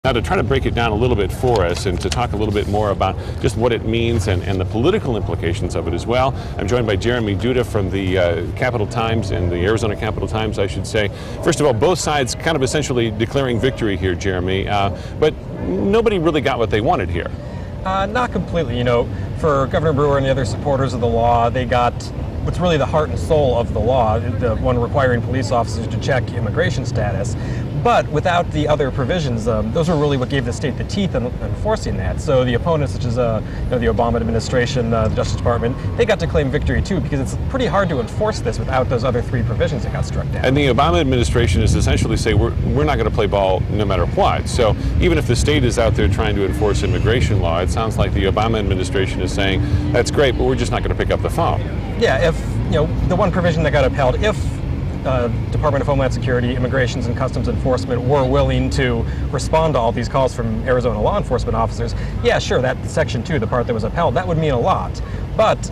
Now, to try to break it down a little bit for us and to talk a little bit more about just what it means and the political implications of it as well, I'm joined by Jeremy Duda from the Capital Times and the Arizona Capital Times, I should say. First of all, both sides kind of essentially declaring victory here, Jeremy, but nobody really got what they wanted here. Not completely. You know, for Governor Brewer and the other supporters of the law, they got what's really the heart and soul of the law, the one requiring police officers to check immigration status. But without the other provisions, those were really what gave the state the teeth in enforcing that. So the opponents, such as the Obama administration, the Justice Department, they got to claim victory too, because it's pretty hard to enforce this without those other three provisions that got struck down. And the Obama administration is essentially saying we're not going to play ball no matter what. So even if the state is out there trying to enforce immigration law, it sounds like the Obama administration is saying that's great, but we're just not going to pick up the phone. Yeah, if the one provision that got upheld, if Department of Homeland Security, Immigrations and Customs Enforcement were willing to respond to all these calls from Arizona law enforcement officers, yeah, sure, that Section 2, the part that was upheld, that would mean a lot. But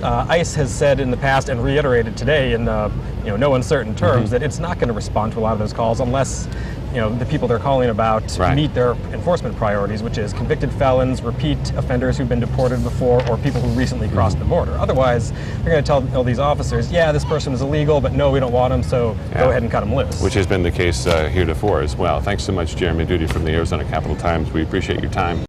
ICE has said in the past and reiterated today in no uncertain terms that it's not going to respond to a lot of those calls unless the people they're calling about meet their enforcement priorities, which is convicted felons, repeat offenders who've been deported before, or people who recently crossed the border. Otherwise, they're going to tell all these officers, yeah, this person is illegal, but no, we don't want them, so go ahead and cut them loose. Which has been the case heretofore as well. Thanks so much, Jeremy Duda from the Arizona Capital Times. We appreciate your time.